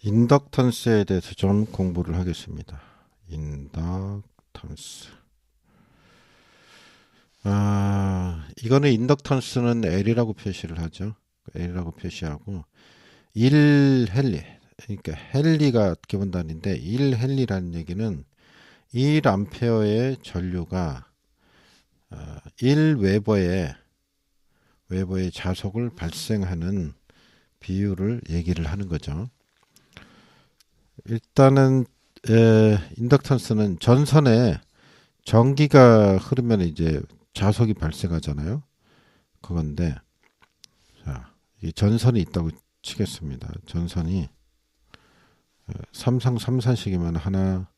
인덕턴스에 대해서 좀 공부를 하겠습니다. 인덕턴스. 이거는 인덕턴스는 L이라고 표시를 하죠. L이라고 표시하고 1헨리. 그러니까 헨리가 기본 단위인데 1헨리라는 얘기는 1암페어의 전류가 1웨버의 자속을 발생하는 비율을 얘기를 하는 거죠. 일단은 인덕턴스는 전선에 전기가 흐르면 이제 자속이 발생하잖아요. 그건데 자, 이 전선이 있다고 치겠습니다. 전선이 삼산식이면 하나,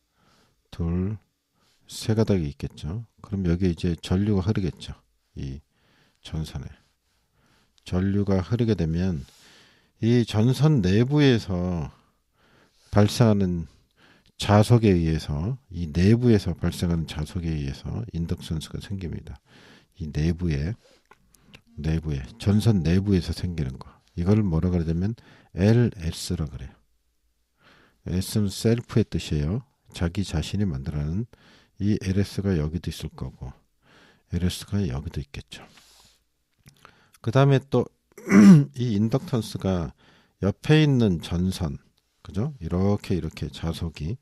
둘, 세 가닥이 있겠죠. 그럼 여기 이제 전류가 흐르겠죠. 이 전선에 전류가 흐르게 되면 이 전선 내부에서 발생하는 자속에 의해서 이 내부에서 발생하는 자속에 의해서 인덕션스가 생깁니다. 이 내부에 전선 내부에서 생기는 거. 이걸 뭐라 그러냐면 LS라 그래요. S는 셀프의 뜻이에요. 자기 자신이 만들어내는 이 LS가 여기도 있을 거고 LS가 여기도 있겠죠. 그 다음에 또 이 인덕턴스가 옆에 있는 전선, 그죠? 이렇게 자속이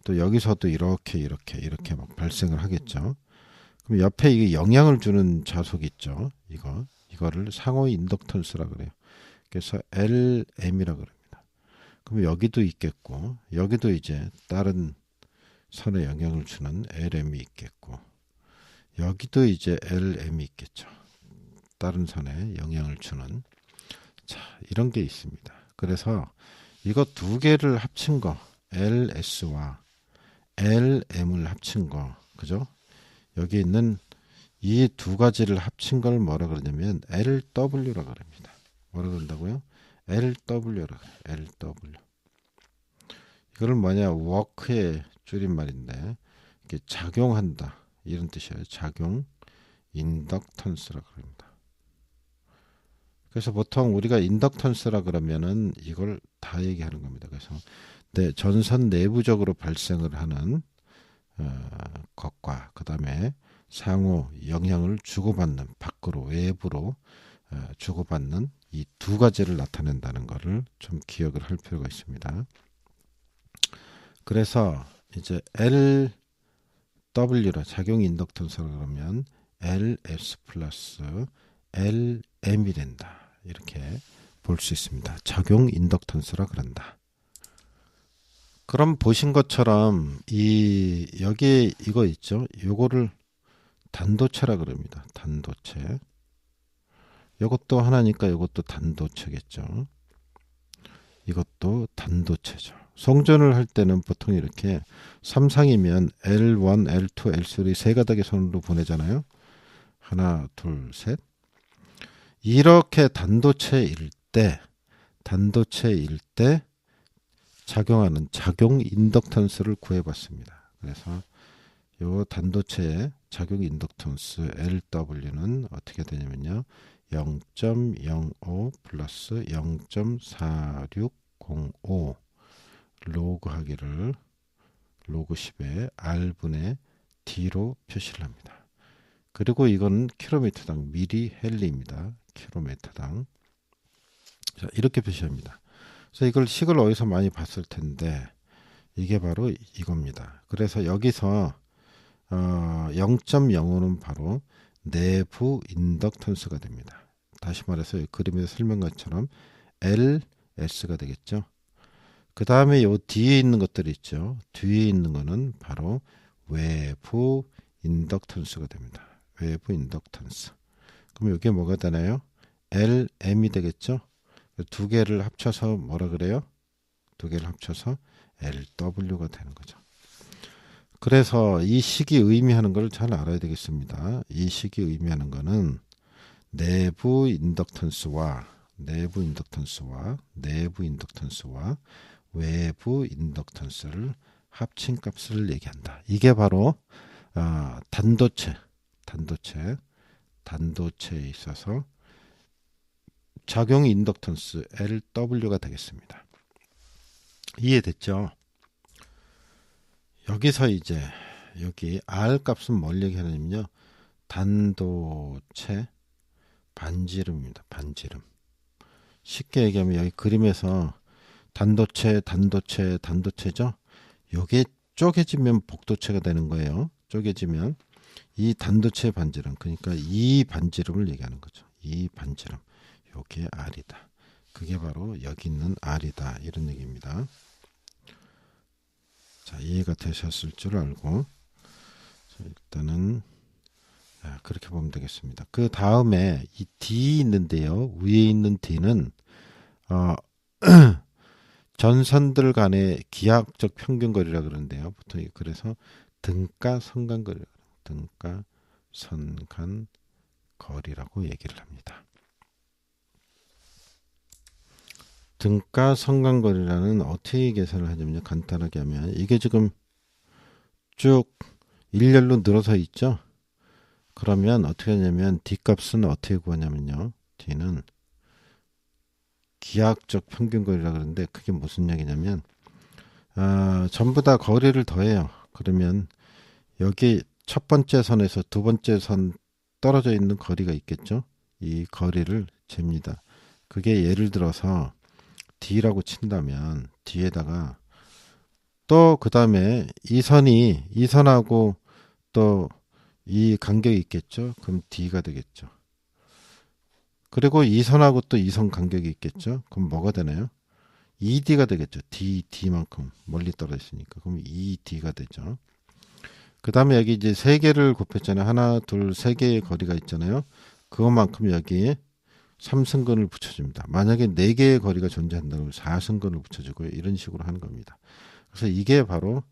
또 여기서도 이렇게 막 발생을 하겠죠. 그럼 옆에 이게 영향을 주는 자속이 있죠. 이거를 상호 인덕턴스라 그래요. 그래서 LM이라 그럽니다. 그럼 여기도 있겠고 여기도 이제 다른 선에 영향을 주는 LM이 있겠고 여기도 이제 LM이 있겠죠. 다른 선에 영향을 주는 자 이런 게 있습니다. 그래서 이거 두 개를 합친 거 LS와 LM을 합친 거 그죠? 여기 있는 이 두 가지를 합친 걸 뭐라 그러냐면 LW라 그럽니다. 뭐라 그런다고요? LW라 그래요. LW. 이거는 뭐냐? 워크의 줄임말인데 이게 작용한다 이런 뜻이에요. 작용 인덕턴스라 그럽니다. 그래서 보통 우리가 인덕턴스라 그러면은 이걸 다 얘기하는 겁니다. 그래서 전선 내부적으로 발생을 하는 것과 그 다음에 상호 영향을 주고받는 밖으로 외부로 주고받는 이 두 가지를 나타낸다는 것을 좀 기억을 할 필요가 있습니다. 그래서 이제 LW라 작용 인덕턴스라 그러면 LS 플러스 LM이 된다. 이렇게 볼 수 있습니다. 작용 인덕턴스라 그런다. 그럼 보신 것처럼 여기에 이거 있죠. 요거를 단도체라 그럽니다. 단도체. 이것도 하나니까 이것도 단도체겠죠. 이것도 단도체죠. 송전을 할 때는 보통 이렇게 삼상이면 L1, L2, L3 세 가닥의 선으로 보내잖아요. 하나, 둘, 셋. 이렇게 단도체일 때 작용하는 작용 인덕턴스를 구해봤습니다. 그래서 이 단도체의 작용 인덕턴스 LW는 어떻게 되냐면요. 0.05 플러스 0.4605 로그 하기를 로그 10에 R분의 D로 표시를 합니다. 그리고 이건 킬로미터당 미리 헨리입니다. 킬로미터당. 자, 이렇게 표시합니다. 그래서 이걸 식을 어디서 많이 봤을 텐데 이게 바로 이겁니다. 그래서 여기서 0.05는 바로 내부 인덕턴스가 됩니다. 다시 말해서 그림에서 설명한 것처럼 LS가 되겠죠. 그 다음에 요 뒤에 있는 것들이 있죠. 뒤에 있는 거는 바로 외부 인덕턴스가 됩니다. 외부 인덕턴스. 그럼 이게 뭐가 되나요? LM이 되겠죠. 두 개를 합쳐서 뭐라 그래요? 두 개를 합쳐서 LW가 되는 거죠. 그래서 이 식이 의미하는 걸 잘 알아야 되겠습니다. 이 식이 의미하는 거는 내부 인덕턴스와 외부 인덕턴스를 합친 값을 얘기한다. 이게 바로 단도체에 있어서 작용 인덕턴스 LW가 되겠습니다. 이해됐죠? 여기서 이제 여기 R 값은 뭘 얘기하냐면요. 단도체 반지름입니다. 반지름. 쉽게 얘기하면 여기 그림에서 단도체죠. 요게 쪼개지면 복도체가 되는 거예요. 쪼개지면 이 단도체 반지름, 그러니까 이 반지름을 얘기하는 거죠. 이 반지름, 요게 R이다. 그게 바로 여기 있는 R이다, 이런 얘기입니다. 자, 이해가 되셨을 줄 알고, 자, 일단은 그렇게 보면 되겠습니다. 그 다음에 이 D 있는데요, 위에 있는 D는 전선들 간의 기하학적 평균거리라 그러는데요. 보통 그래서 등가 선간거리, 등가 선간거리라고 얘기를 합니다. 등가 선간거리라는 어떻게 계산을 하냐면요. 간단하게 하면 이게 지금 쭉 일렬로 늘어서 있죠. 그러면 어떻게 하냐면 D 값은 어떻게 구하냐면요. D는 기하학적 평균거리라 그러는데 그게 무슨 얘기냐면 전부 다 거리를 더해요. 그러면 여기 첫 번째 선에서 두 번째 선 떨어져 있는 거리가 있겠죠. 이 거리를 잽니다. 그게 예를 들어서 D라고 친다면 D에다가 또 그 다음에 이 선하고 또 이 간격이 있겠죠. 그럼 D가 되겠죠. 그리고 이 선하고 또 이 선 간격이 있겠죠. 그럼 뭐가 되나요? 2D가 되겠죠. D만큼 멀리 떨어져 있으니까. 그럼 2D가 되죠. 그 다음에 여기 이제 세 개를 곱했잖아요. 하나, 둘, 세 개의 거리가 있잖아요. 그것만큼 여기에 3승근을 붙여줍니다. 만약에 네 개의 거리가 존재한다면 4승근을 붙여주고요. 이런 식으로 하는 겁니다. 그래서 이게 바로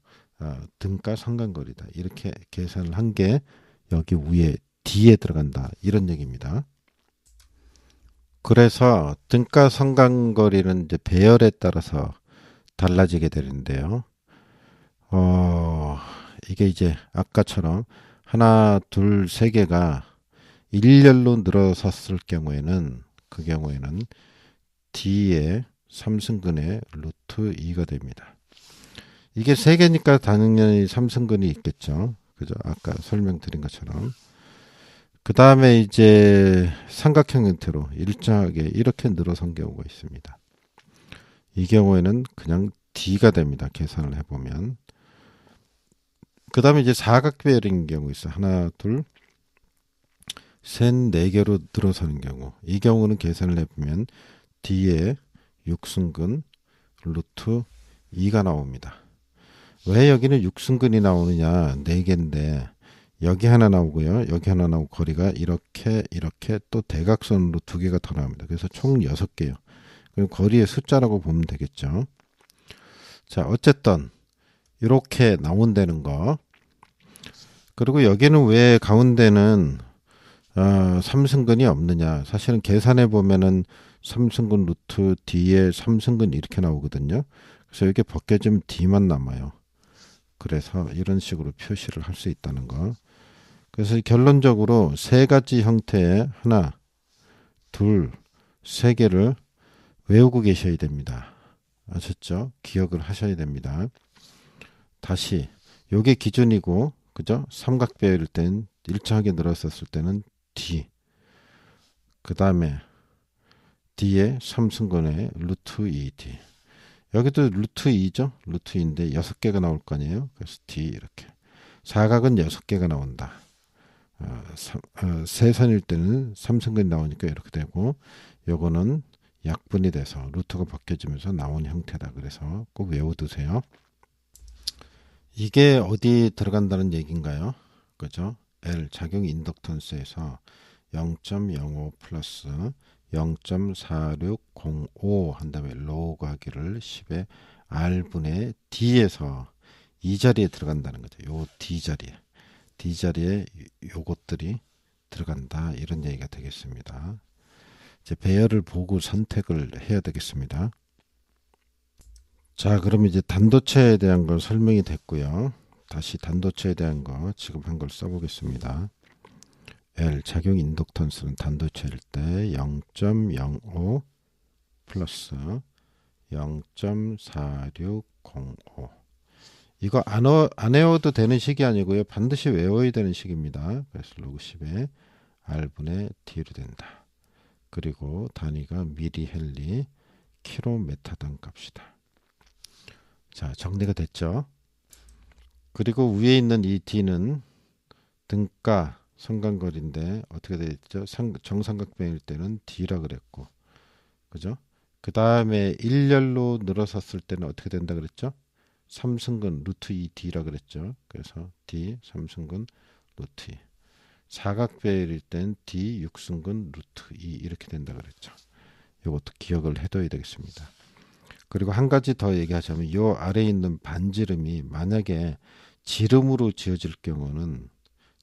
등가 상간거리다. 이렇게 계산을 한 게 여기 위에 D에 들어간다. 이런 얘기입니다. 그래서 등가 상간거리는 이제 배열에 따라서 달라지게 되는데요. 이게 이제 아까처럼 하나, 둘, 세 개가 일렬로 늘어섰을 경우에는 그 경우에는 D의 3승근의 루트 2가 됩니다. 이게 세 개니까 당연히 3승근이 있겠죠. 그죠? 아까 설명드린 것처럼. 그 다음에 이제 삼각형 형태로 일정하게 이렇게 늘어선 경우가 있습니다. 이 경우에는 그냥 D가 됩니다. 계산을 해보면. 그 다음에 이제 사각배열인 경우 있어요. 하나, 둘, 셋, 네 개로 늘어서는 경우. 이 경우는 계산을 해보면 D에 6승근 루트 2가 나옵니다. 왜 여기는 6승근이 나오느냐? 4개인데 여기 하나 나오고요. 여기 하나 나오고 거리가 이렇게 또 대각선으로 2개가 더 나옵니다. 그래서 총 6개요. 그럼 거리의 숫자라고 보면 되겠죠. 자, 어쨌든 이렇게 나온다는 거. 그리고 여기는 왜 가운데는 3승근이 없느냐. 사실은 계산해 보면은 3승근 루트 D에 3승근 이렇게 나오거든요. 그래서 이렇게 벗겨지면 D만 남아요. 그래서 이런 식으로 표시를 할 수 있다는 거. 그래서 결론적으로 세 가지 형태의 하나, 둘, 세 개를 외우고 계셔야 됩니다. 아셨죠? 기억을 하셔야 됩니다. 다시 요게 기준이고, 그죠? 삼각배열일 땐 일정하게 늘었었을 때는 D. 그 다음에 D의 3승근의 루트 2D. 여기도 루트 2죠? 루트 2인데 6개가 나올 거 아니에요? 그래서 D 이렇게. 사각은 6개가 나온다. 세선일 때는 3승근이 나오니까 이렇게 되고, 요거는 약분이 돼서 루트가 바뀌어지면서 나온 형태다. 그래서 꼭 외워두세요. 이게 어디 들어간다는 얘기인가요? 그죠? L 작용 인덕턴스에서 0.05 플러스 0.4605 한 다음에 로우 곱하기를 10의 R분의 D에서 이 자리에 들어간다는 거죠. 요 D 자리에 요것들이 들어간다. 이런 얘기가 되겠습니다. 이제 배열을 보고 선택을 해야 되겠습니다. 자, 그럼 이제 단도체에 대한 걸 설명이 됐고요. 다시 단도체에 대한 거 지금 한 걸 써보겠습니다. L 작용 인덕턴스는 단도체일 때 0.05 플러스 0.4605. 이거 안 외워도 되는 식이 아니고요. 반드시 외워야 되는 식입니다. 그래서 로그 10에 R분의 D로 된다. 그리고 단위가 미리 헨리 킬로메타당 값이다. 자, 정리가 됐죠. 그리고 위에 있는 이 D는 등가 성간거리인데 어떻게 되죠? 정삼각형일 때는 D라 그랬고, 그죠? 그 다음에 일렬로 늘어섰을 때는 어떻게 된다 그랬죠? 3승근 루트 2D라 그랬죠. 그래서 D 3승근 루트 2. 사각배열일 땐 D 6승근 루트 2 이렇게 된다 그랬죠. 이것도 기억을 해둬야 되겠습니다. 그리고 한 가지 더 얘기하자면 이 아래에 있는 반지름이 만약에 지름으로 지어질 경우는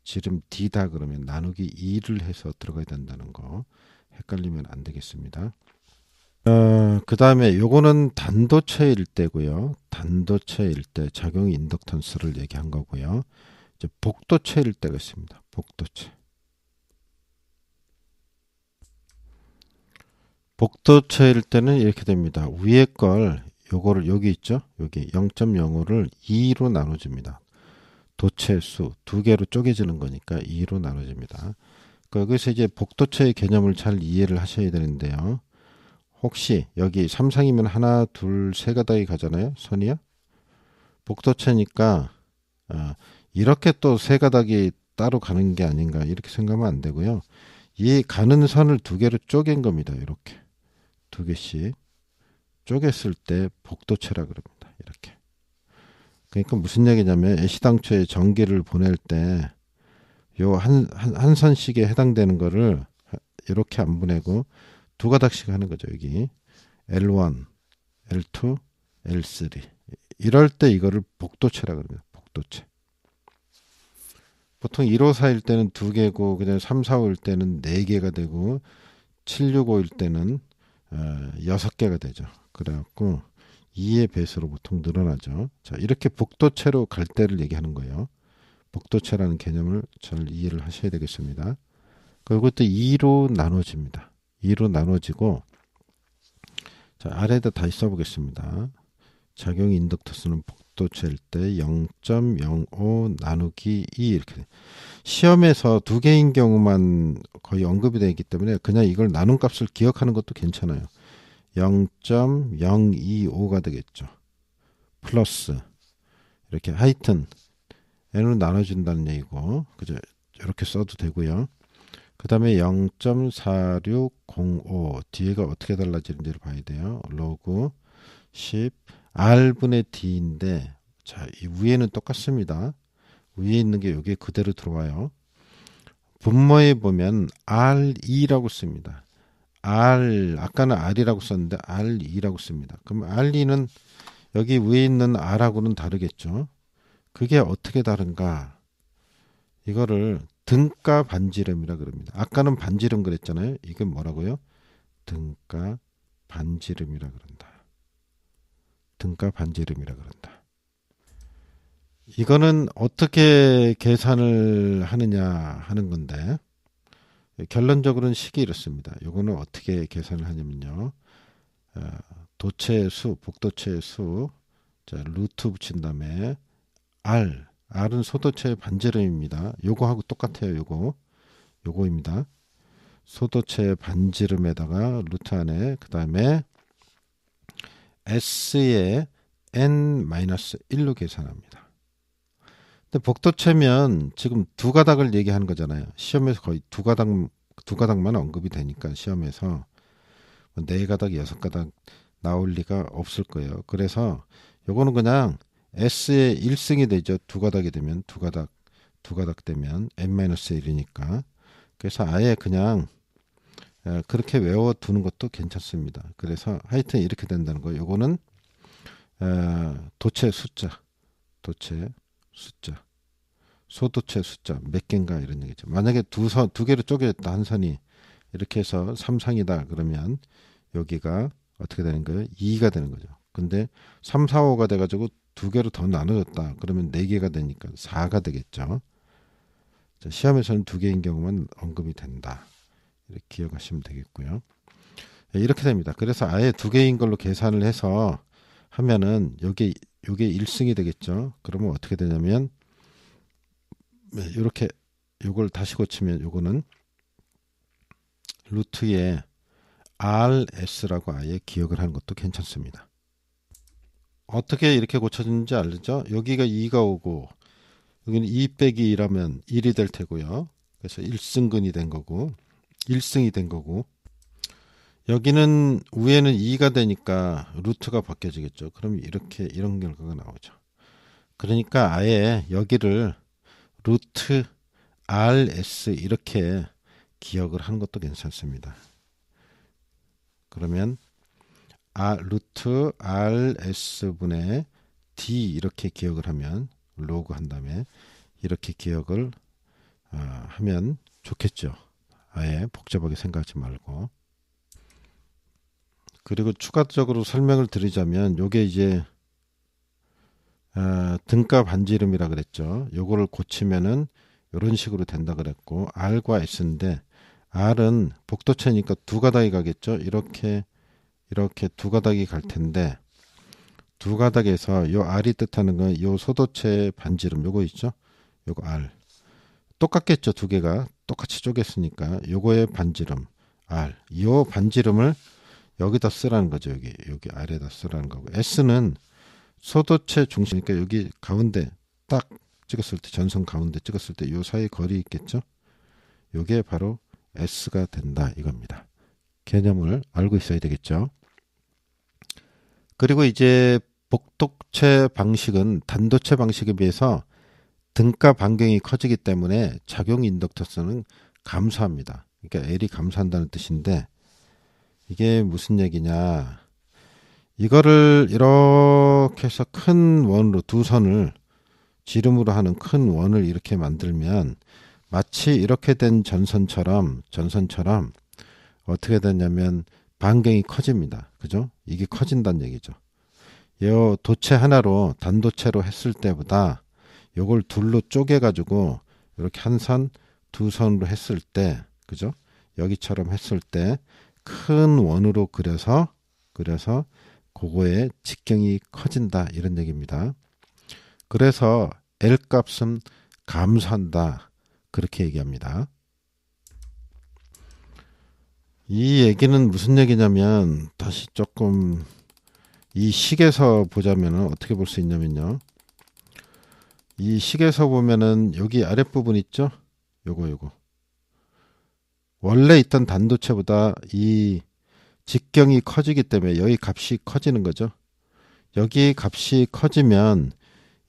지름 D다 그러면 나누기 2를 해서 들어가야 된다는 거 헷갈리면 안 되겠습니다. 그 다음에 요거는 단도체일 때고요. 단도체일 때 작용 인덕턴스를 얘기한 거고요. 이제 복도체일 때가 있습니다. 복도체. 복도체일 때는 이렇게 됩니다. 위에 걸 요거를 여기 있죠. 여기 0.05를 2로 나눠줍니다. 도체수 두 개로 쪼개지는 거니까 2로 나눠집니다. 여기서 이제 복도체의 개념을 잘 이해를 하셔야 되는데요. 혹시 여기 삼상이면 하나, 둘, 세 가닥이 가잖아요. 선이요. 복도체니까 이렇게 또 세 가닥이 따로 가는 게 아닌가 이렇게 생각하면 안 되고요. 이 가는 선을 두 개로 쪼갠 겁니다. 이렇게 두 개씩 쪼갰을 때 복도체라 그럽니다. 이렇게. 그러니까 무슨 얘기냐면 애시당초에 전기를 보낼 때 요 한 선씩에 해당되는 거를 이렇게 안 보내고 두 가닥씩 하는 거죠. 여기 L1, L2, L3 이럴 때 이거를 복도체라 그럽니다. 복도체. 보통 154일 때는 두 개고 그다음에 345일 때는 네 개가 되고 765일 때는 6개가 되죠. 그래갖고 2의 배수로 보통 늘어나죠. 자, 이렇게 복도체로 갈 때를 얘기하는 거예요. 복도체라는 개념을 잘 이해를 하셔야 되겠습니다. 그리고 또 2로 나눠집니다. 2로 나눠지고 자, 아래에다 다시 써보겠습니다. 작용 인덕터스는 복도체일 때 0.05 나누기 2 이렇게 돼. 시험에서 두 개인 경우만 거의 언급이 되기 때문에 그냥 이걸 나눈 값을 기억하는 것도 괜찮아요. 0.025가 되겠죠. 플러스 이렇게 하여튼 n으로 나눠준다는 얘기고 그죠? 이렇게 써도 되고요. 그 다음에 0.4605 뒤에가 어떻게 달라지는지를 봐야 돼요. 로그 10 R분의 D인데 자, 이 위에는 똑같습니다. 위에 있는 게 여기에 그대로 들어와요. 분모에 보면 R2라고 씁니다. 아까는 R이라고 썼는데 R2라고 씁니다. 그럼 R2는 여기 위에 있는 R하고는 다르겠죠. 그게 어떻게 다른가? 이거를 등가 반지름이라 그럽니다. 아까는 반지름 그랬잖아요. 이게 뭐라고요? 등가 반지름이라 그런다. 등가 반지름이라 그런다. 이거는 어떻게 계산을 하느냐 하는 건데 결론적으로는 식이 이렇습니다. 이거는 어떻게 계산을 하냐면요. 도체의 수, 복도체의 수, 자, 루트 붙인 다음에 R은 소도체의 반지름입니다. 요거하고 똑같아요. 요거입니다. 소도체의 반지름에다가 루트 안에 그 다음에 S의 n-1로 계산합니다. 근데 복도체면 지금 두 가닥을 얘기하는 거잖아요. 시험에서 거의 두 가닥만 언급이 되니까 시험에서 네 가닥, 여섯 가닥 나올 리가 없을 거예요. 그래서 요거는 그냥 S의 1승이 되죠. 두 가닥이 되면 두 가닥 되면 n-1이니까. 그래서 아예 그냥 그렇게 외워두는 것도 괜찮습니다. 그래서 하여튼 이렇게 된다는 거예요. 요거는 도체 숫자, 소도체 숫자 몇 개인가 이런 얘기죠. 만약에 두 개로 쪼개졌다 한 선이 이렇게 해서 3상이다 그러면 여기가 어떻게 되는 거예요? 2가 되는 거죠. 근데 3, 4, 5가 돼가지고 두 개로 더 나눠졌다 그러면 4개가 되니까 4가 되겠죠. 자, 시험에서는 두 개인 경우만 언급이 된다. 이렇게 기억하시면 되겠고요. 이렇게 됩니다. 그래서 아예 두 개인 걸로 계산을 해서 하면은 요게 1승이 되겠죠. 그러면 어떻게 되냐면 이렇게 요걸 다시 고치면 요거는 루트에 RS라고 아예 기억을 하는 것도 괜찮습니다. 어떻게 이렇게 고쳐지는지 알죠? 여기가 2가 오고 여기는 2 빼기 2라면 1이 될 테고요. 그래서 1승근이 된 거고 1승이 된 거고 여기는 위에는 2가 되니까 루트가 바뀌어지겠죠. 그럼 이렇게 이런 결과가 나오죠. 그러니까 아예 여기를 루트 RS 이렇게 기억을 하는 것도 괜찮습니다. 그러면 루트 RS분의 D 이렇게 기억을 하면 로그 한 다음에 이렇게 기억을 하면 좋겠죠. 아예 복잡하게 생각하지 말고. 그리고 추가적으로 설명을 드리자면 요게 이제 등가 반지름이라 그랬죠. 요거를 고치면은 이런 식으로 된다 그랬고 R과 S인데 R은 복도체니까 두 가닥이 가겠죠. 이렇게 두 가닥이 갈 텐데 두 가닥에서 요 R이 뜻하는 건 요 소도체 반지름 요거 있죠. 요거 R 똑같겠죠. 두 개가 똑같이 쪼갰으니까 요거의 반지름 R 요 반지름을 여기다 쓰라는 거죠. 여기 아래에다 쓰라는 거고 S는 소도체 중심이니까 여기 가운데 딱 찍었을 때 전선 가운데 찍었을 때 요 사이 거리 있겠죠. 요게 바로 S가 된다 이겁니다. 개념을 알고 있어야 되겠죠. 그리고 이제 복도체 방식은 단도체 방식에 비해서 등가 반경이 커지기 때문에 작용 인덕터스는 감소합니다. 그러니까 L이 감소한다는 뜻인데 이게 무슨 얘기냐. 이거를 이렇게 해서 큰 원으로 두 선을 지름으로 하는 큰 원을 이렇게 만들면 마치 이렇게 된 전선처럼 어떻게 되냐면 반경이 커집니다. 그죠? 이게 커진다는 얘기죠. 요 도체 하나로 단도체로 했을 때보다 요걸 둘로 쪼개 가지고 이렇게 한 선, 두 선으로 했을 때 그죠? 여기처럼 했을 때 큰 원으로 그려서 그거의 직경이 커진다 이런 얘기입니다. 그래서 L 값은 감소한다 그렇게 얘기합니다. 이 얘기는 무슨 얘기냐면 다시 조금 이 식에서 보자면 어떻게 볼 수 있냐면요. 이 식에서 보면은 여기 아랫부분 있죠? 요거 원래 있던 단도체보다 이 직경이 커지기 때문에 여기 값이 커지는 거죠. 여기 값이 커지면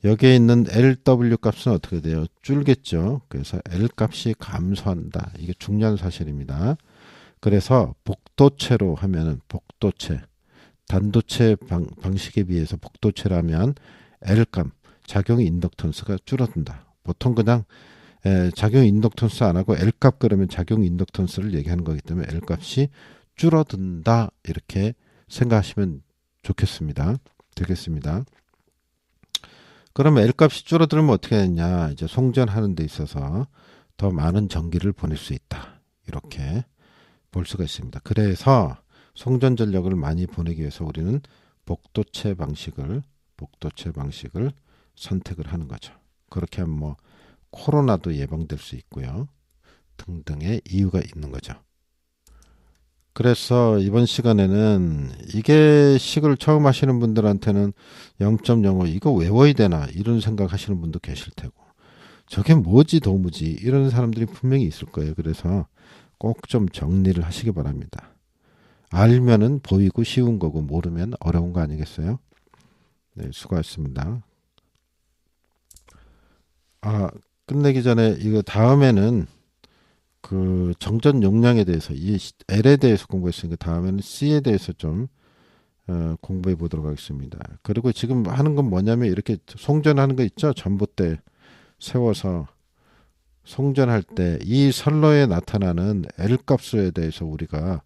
여기에 있는 LW 값은 어떻게 돼요? 줄겠죠. 그래서 L 값이 감소한다. 이게 중요한 사실입니다. 그래서 복도체로 하면은 복도체 단도체 방식에 비해서 복도체라면 L 값 작용 인덕턴스가 줄어든다. 보통 그냥 작용 인덕턴스 안 하고 L 값 그러면 작용 인덕턴스를 얘기하는 거기 때문에 L 값이 줄어든다 이렇게 생각하시면 좋겠습니다. 되겠습니다. 그러면 L 값이 줄어들면 어떻게 되냐? 이제 송전하는 데 있어서 더 많은 전기를 보낼 수 있다. 이렇게 볼 수가 있습니다. 그래서 송전 전력을 많이 보내기 위해서 우리는 복도체 방식을 선택을 하는 거죠. 그렇게 하면 뭐 코로나도 예방될 수 있고요. 등등의 이유가 있는 거죠. 그래서 이번 시간에는 이게 식을 처음 하시는 분들한테는 0.05 이거 외워야 되나 이런 생각 하시는 분도 계실 테고 저게 뭐지 도무지 이런 사람들이 분명히 있을 거예요. 그래서 꼭 좀 정리를 하시기 바랍니다. 알면은 보이고 쉬운 거고 모르면 어려운 거 아니겠어요? 네, 수고하셨습니다. 끝내기 전에 이거 다음에는 그 정전 용량에 대해서 이 L에 대해서 공부했으니까 다음에는 C에 대해서 좀 공부해 보도록 하겠습니다. 그리고 지금 하는 건 뭐냐면 이렇게 송전하는 거 있죠? 전봇대 세워서 송전할 때 이 선로에 나타나는 L 값에 대해서 우리가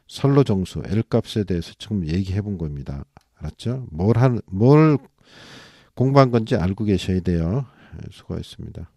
선로 정수 L 값에 대해서 지금 얘기해 본 겁니다. 알았죠? 뭘 공부한 건지 알고 계셔야 돼요. 수고하셨습니다.